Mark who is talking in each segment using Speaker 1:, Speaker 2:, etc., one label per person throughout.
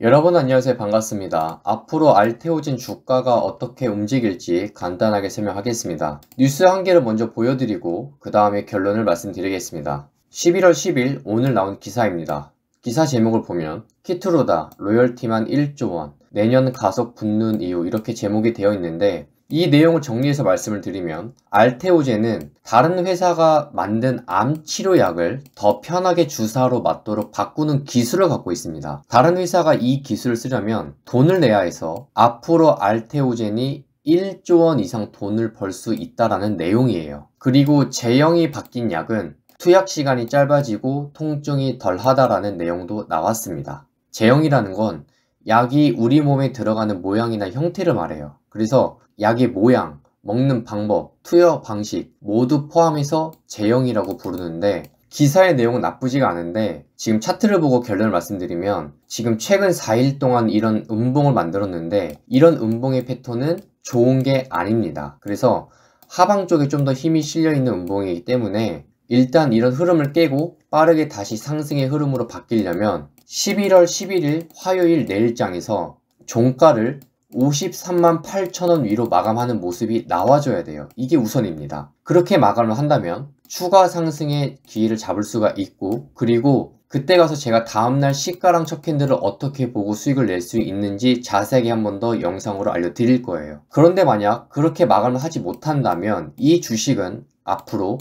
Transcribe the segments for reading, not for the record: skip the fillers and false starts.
Speaker 1: 여러분 안녕하세요. 반갑습니다. 앞으로 알테오진 주가가 어떻게 움직일지 간단하게 설명하겠습니다. 뉴스 한 개를 먼저 보여드리고 그 다음에 결론을 말씀드리겠습니다. 11월 10일 오늘 나온 기사입니다. 기사 제목을 보면 키트로다 로열티만 1조 원 내년 가속 붙는 이유 이렇게 제목이 되어 있는데 이 내용을 정리해서 말씀을 드리면 알테오젠은 다른 회사가 만든 암 치료약을 더 편하게 주사로 맞도록 바꾸는 기술을 갖고 있습니다. 다른 회사가 이 기술을 쓰려면 돈을 내야 해서 앞으로 알테오젠이 1조 원 이상 돈을 벌 수 있다라는 내용이에요. 그리고 제형이 바뀐 약은 투약 시간이 짧아지고 통증이 덜하다라는 내용도 나왔습니다. 제형이라는 건 약이 우리 몸에 들어가는 모양이나 형태를 말해요. 그래서 약의 모양, 먹는 방법, 투여 방식 모두 포함해서 제형이라고 부르는데 기사의 내용은 나쁘지가 않은데 지금 차트를 보고 결론을 말씀드리면 지금 최근 4일 동안 이런 음봉을 만들었는데 이런 음봉의 패턴은 좋은 게 아닙니다. 그래서 하방 쪽에 좀 더 힘이 실려 있는 음봉이기 때문에 일단 이런 흐름을 깨고 빠르게 다시 상승의 흐름으로 바뀌려면 11월 11일 화요일 내일장에서 종가를 53만 8천원 위로 마감하는 모습이 나와줘야 돼요. 이게 우선입니다. 그렇게 마감을 한다면 추가 상승의 기회를 잡을 수가 있고 그리고 그때 가서 제가 다음날 시가랑 첫 캔들을 어떻게 보고 수익을 낼 수 있는지 자세하게 한 번 더 영상으로 알려드릴 거예요. 그런데 만약 그렇게 마감을 하지 못한다면 이 주식은 앞으로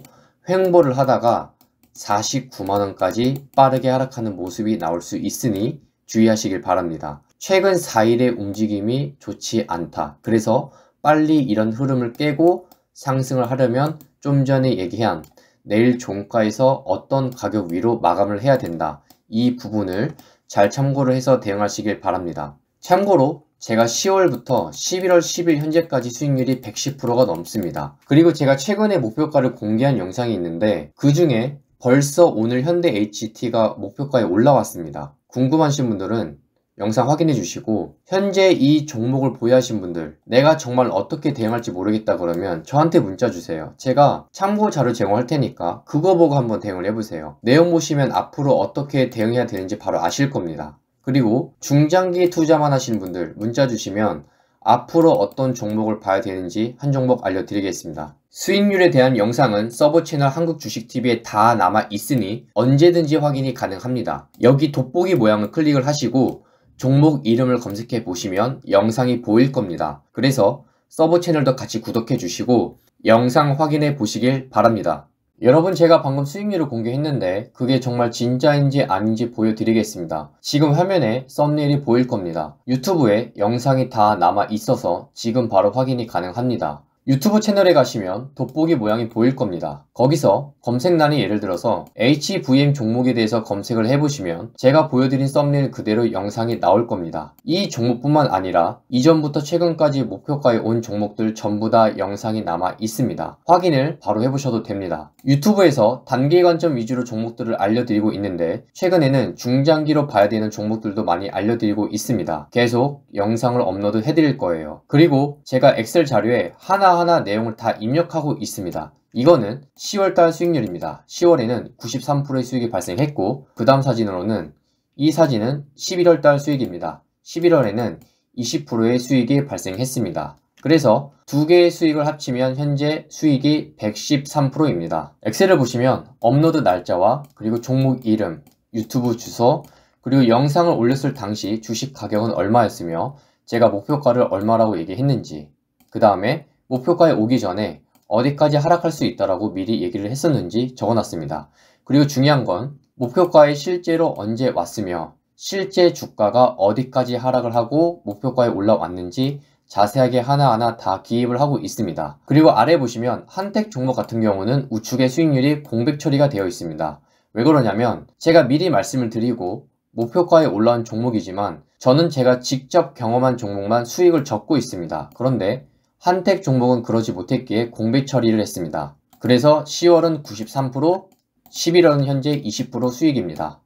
Speaker 1: 횡보를 하다가 49만원까지 빠르게 하락하는 모습이 나올 수 있으니 주의하시길 바랍니다. 최근 4일의 움직임이 좋지 않다. 그래서 빨리 이런 흐름을 깨고 상승을 하려면 좀 전에 얘기한 내일 종가에서 어떤 가격 위로 마감을 해야 된다. 이 부분을 잘 참고를 해서 대응하시길 바랍니다. 참고로 제가 10월부터 11월 10일 현재까지 수익률이 110%가 넘습니다. 그리고 제가 최근에 목표가를 공개한 영상이 있는데 그 중에 벌써 오늘 현대 HT가 목표가에 올라왔습니다. 궁금하신 분들은 영상 확인해 주시고 현재 이 종목을 보유하신 분들 내가 정말 어떻게 대응할지 모르겠다 그러면 저한테 문자 주세요. 제가 참고 자료 제공할 테니까 그거 보고 한번 대응을 해보세요. 내용 보시면 앞으로 어떻게 대응해야 되는지 바로 아실 겁니다. 그리고 중장기 투자만 하시는 분들 문자 주시면 앞으로 어떤 종목을 봐야 되는지 한 종목 알려드리겠습니다. 수익률에 대한 영상은 서버 채널 한국주식TV에 다 남아 있으니 언제든지 확인이 가능합니다. 여기 돋보기 모양을 클릭을 하시고 종목 이름을 검색해 보시면 영상이 보일 겁니다. 그래서 서버 채널도 같이 구독해 주시고 영상 확인해 보시길 바랍니다. 여러분 제가 방금 수익률을 공개했는데 그게 정말 진짜인지 아닌지 보여드리겠습니다. 지금 화면에 썸네일이 보일 겁니다. 유튜브에 영상이 다 남아 있어서 지금 바로 확인이 가능합니다. 유튜브 채널에 가시면 돋보기 모양이 보일 겁니다. 거기서 검색란에 예를 들어서 HVM 종목에 대해서 검색을 해보시면 제가 보여드린 썸네일 그대로 영상이 나올 겁니다. 이 종목뿐만 아니라 이전부터 최근까지 목표가에 온 종목들 전부 다 영상이 남아 있습니다. 확인을 바로 해보셔도 됩니다. 유튜브에서 단기 관점 위주로 종목들을 알려드리고 있는데 최근에는 중장기로 봐야 되는 종목들도 많이 알려드리고 있습니다. 계속 영상을 업로드 해드릴 거예요. 그리고 제가 엑셀 자료에 하나하나 내용을 다 입력하고 있습니다. 이거는 10월달 수익률입니다. 10월에는 93%의 수익이 발생했고 그 다음 사진으로는 이 사진은 11월달 수익입니다. 11월에는 20%의 수익이 발생했습니다. 그래서 두 개의 수익을 합치면 현재 수익이 113%입니다. 엑셀을 보시면 업로드 날짜와 그리고 종목 이름, 유튜브 주소, 그리고 영상을 올렸을 당시 주식 가격은 얼마였으며 제가 목표가를 얼마라고 얘기했는지 그 다음에 목표가에 오기 전에 어디까지 하락할 수 있다라고 미리 얘기를 했었는지 적어놨습니다. 그리고 중요한 건 목표가에 실제로 언제 왔으며 실제 주가가 어디까지 하락을 하고 목표가에 올라왔는지 자세하게 하나하나 다 기입을 하고 있습니다. 그리고 아래 보시면 한택 종목 같은 경우는 우측의 수익률이 공백 처리가 되어 있습니다. 왜 그러냐면 제가 미리 말씀을 드리고 목표가에 올라온 종목이지만 저는 제가 직접 경험한 종목만 수익을 적고 있습니다. 그런데 한택 종목은 그러지 못했기에 공백 처리를 했습니다. 그래서 10월은 93%, 11월은 현재 20% 수익입니다.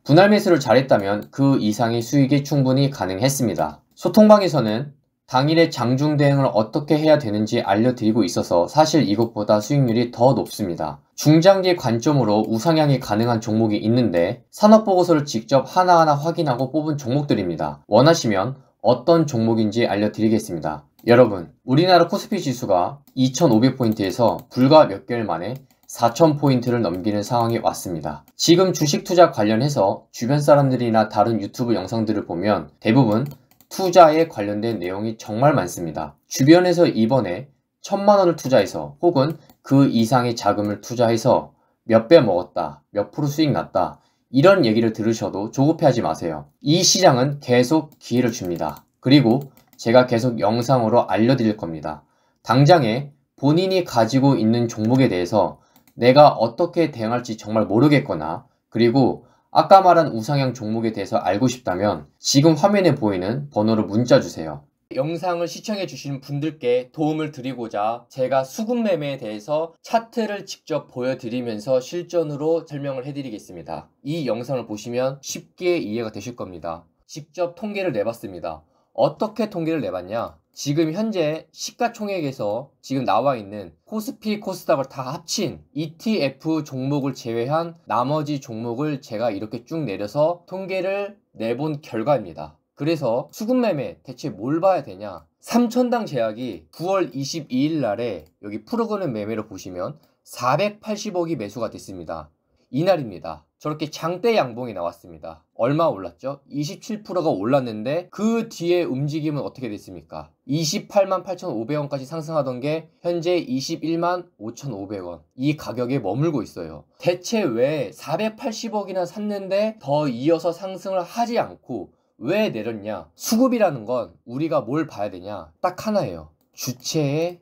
Speaker 1: 분할 매수를 잘했다면 그 이상의 수익이 충분히 가능했습니다. 소통방에서는 당일의 장중 대응을 어떻게 해야 되는지 알려드리고 있어서 사실 이것보다 수익률이 더 높습니다. 중장기 관점으로 우상향이 가능한 종목이 있는데 산업보고서를 직접 하나하나 확인하고 뽑은 종목들입니다. 원하시면 어떤 종목인지 알려드리겠습니다. 여러분, 우리나라 코스피 지수가 2500포인트에서 불과 몇 개월 만에 4000포인트를 넘기는 상황이 왔습니다. 지금 주식 투자 관련해서 주변 사람들이나 다른 유튜브 영상들을 보면 대부분 투자에 관련된 내용이 정말 많습니다. 주변에서 이번에 1000만원을 투자해서 혹은 그 이상의 자금을 투자해서 몇 배 먹었다, 몇 프로 수익 났다, 이런 얘기를 들으셔도 조급해하지 마세요. 이 시장은 계속 기회를 줍니다. 그리고 제가 계속 영상으로 알려드릴 겁니다. 당장에 본인이 가지고 있는 종목에 대해서 내가 어떻게 대응할지 정말 모르겠거나, 그리고 아까 말한 우상향 종목에 대해서 알고 싶다면 지금 화면에 보이는 번호로 문자 주세요. 영상을 시청해 주시는 분들께 도움을 드리고자 제가 수급 매매에 대해서 차트를 직접 보여드리면서 실전으로 설명을 해드리겠습니다. 이 영상을 보시면 쉽게 이해가 되실 겁니다. 직접 통계를 내봤습니다. 어떻게 통계를 내봤냐? 지금 현재 시가총액에서 지금 나와 있는 코스피, 코스닥을 다 합친 ETF 종목을 제외한 나머지 종목을 제가 이렇게 쭉 내려서 통계를 내본 결과입니다. 그래서 수급 매매 대체 뭘 봐야 되냐? 3천당 제약이 9월 22일 날에 여기 프로그램 매매로 보시면 480억이 매수가 됐습니다. 이날입니다. 저렇게 장대 양봉이 나왔습니다. 얼마 올랐죠? 27%가 올랐는데 그 뒤에 움직임은 어떻게 됐습니까? 28만 8,500원까지 상승하던 게 현재 21만 5,500원. 이 가격에 머물고 있어요. 대체 왜 480억이나 샀는데 더 이어서 상승을 하지 않고 왜 내렸냐? 수급이라는 건 우리가 뭘 봐야 되냐? 딱 하나예요. 주체의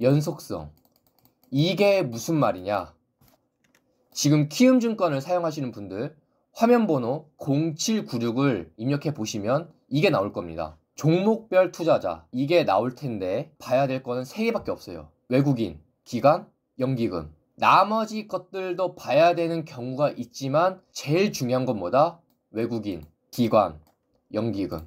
Speaker 1: 연속성. 이게 무슨 말이냐? 지금 키움증권을 사용하시는 분들 화면 번호 0796을 입력해 보시면 이게 나올 겁니다. 종목별 투자자, 이게 나올 텐데 봐야 될 거는 3개밖에 없어요. 외국인, 기관, 연기금. 나머지 것들도 봐야 되는 경우가 있지만 제일 중요한 건 뭐다? 외국인, 기관, 연기금.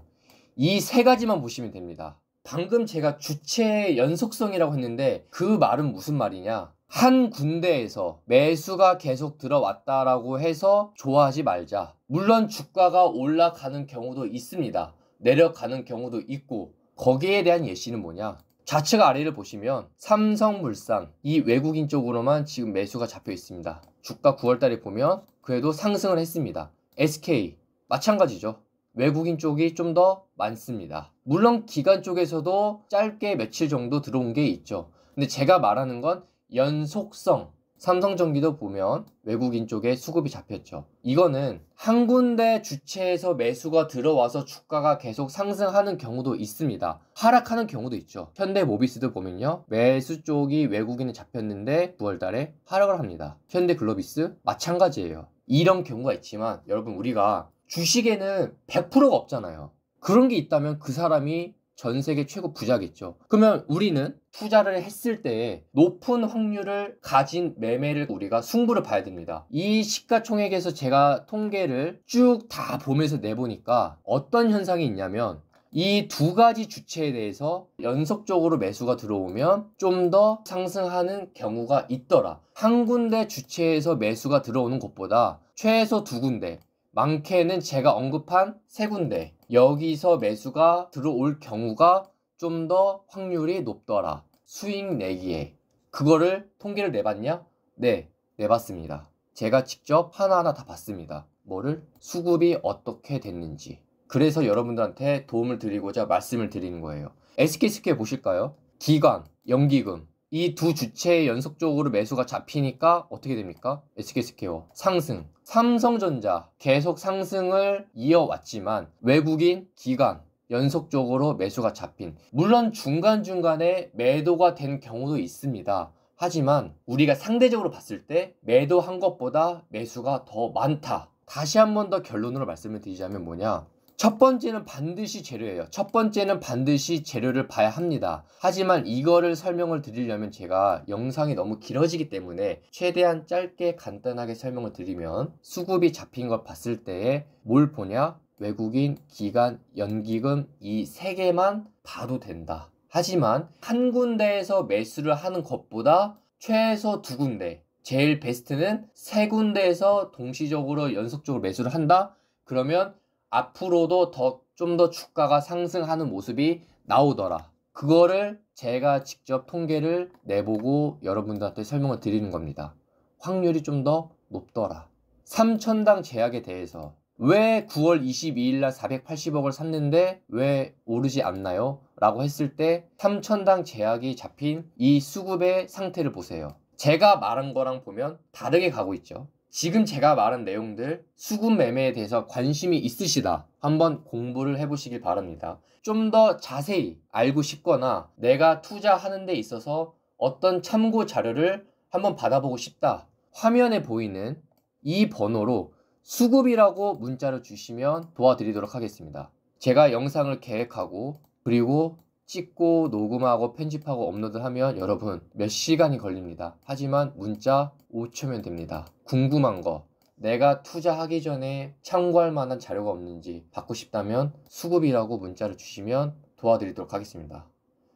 Speaker 1: 이 3가지만 보시면 됩니다. 방금 제가 주체의 연속성이라고 했는데 그 말은 무슨 말이냐? 한 군데에서 매수가 계속 들어왔다라고 해서 좋아하지 말자. 물론 주가가 올라가는 경우도 있습니다. 내려가는 경우도 있고, 거기에 대한 예시는 뭐냐? 좌측 아래를 보시면 삼성물산, 이 외국인 쪽으로만 지금 매수가 잡혀 있습니다. 주가 9월달에 보면 그래도 상승을 했습니다. SK 마찬가지죠. 외국인 쪽이 좀 더 많습니다. 물론 기관 쪽에서도 짧게 며칠 정도 들어온 게 있죠. 근데 제가 말하는 건 연속성. 삼성전기도 보면 외국인 쪽에 수급이 잡혔죠. 이거는 한 군데 주체에서 매수가 들어와서 주가가 계속 상승하는 경우도 있습니다. 하락하는 경우도 있죠. 현대모비스도 보면요, 매수 쪽이 외국인에 잡혔는데 9월달에 하락을 합니다. 현대글로비스 마찬가지예요. 이런 경우가 있지만 여러분, 우리가 주식에는 100%가 없잖아요. 그런 게 있다면 그 사람이 전 세계 최고 부자겠죠. 그러면 우리는 투자를 했을 때 높은 확률을 가진 매매를 우리가 승부를 봐야 됩니다. 이 시가총액에서 제가 통계를 쭉 다 보면서 내보니까 어떤 현상이 있냐면, 이 2가지 주체에 대해서 연속적으로 매수가 들어오면 좀 더 상승하는 경우가 있더라. 한 군데 주체에서 매수가 들어오는 것보다 최소 2군데, 많게는 제가 언급한 3군데, 여기서 매수가 들어올 경우가 좀 더 확률이 높더라. 수익 내기에. 그거를 통계를 내봤냐? 네, 내봤습니다. 제가 직접 하나하나 다 봤습니다. 뭐를? 수급이 어떻게 됐는지. 그래서 여러분들한테 도움을 드리고자 말씀을 드리는 거예요. SK스퀘어 보실까요? 기관, 연기금, 이 2 주체에 연속적으로 매수가 잡히니까 어떻게 됩니까? SK스퀘어 상승. 삼성전자 계속 상승을 이어왔지만 외국인, 기관 연속적으로 매수가 잡힌, 물론 중간중간에 매도가 된 경우도 있습니다. 하지만 우리가 상대적으로 봤을 때 매도한 것보다 매수가 더 많다. 다시 한 번 더 결론으로 말씀을 드리자면 뭐냐? 첫 번째는 반드시 재료예요. 첫 번째는 반드시 재료를 봐야 합니다. 하지만 이거를 설명을 드리려면 제가 영상이 너무 길어지기 때문에 최대한 짧게 간단하게 설명을 드리면, 수급이 잡힌 걸 봤을 때에 뭘 보냐? 외국인, 기관, 연기금 이 3개만 봐도 된다. 하지만 한 군데에서 매수를 하는 것보다 최소 2군데, 제일 베스트는 3군데에서 동시적으로 연속적으로 매수를 한다? 그러면 앞으로도 좀 더 주가가 상승하는 모습이 나오더라. 그거를 제가 직접 통계를 내보고 여러분들한테 설명을 드리는 겁니다. 확률이 좀 더 높더라. 3천당 제약에 대해서 왜 9월 22일 날 480억을 샀는데 왜 오르지 않나요? 라고 했을 때 3천당 제약이 잡힌 이 수급의 상태를 보세요. 제가 말한 거랑 보면 다르게 가고 있죠. 지금 제가 말한 내용들 수급 매매에 대해서 관심이 있으시다. 한번 공부를 해보시길 바랍니다. 좀 더 자세히 알고 싶거나 내가 투자하는 데 있어서 어떤 참고 자료를 한번 받아보고 싶다. 화면에 보이는 이 번호로 수급이라고 문자를 주시면 도와드리도록 하겠습니다. 제가 영상을 계획하고 그리고 찍고 녹음하고 편집하고 업로드하면 여러분 몇 시간이 걸립니다. 하지만 문자 5초면 됩니다. 궁금한 거, 내가 투자하기 전에 참고할 만한 자료가 없는지 받고 싶다면 수급이라고 문자를 주시면 도와드리도록 하겠습니다.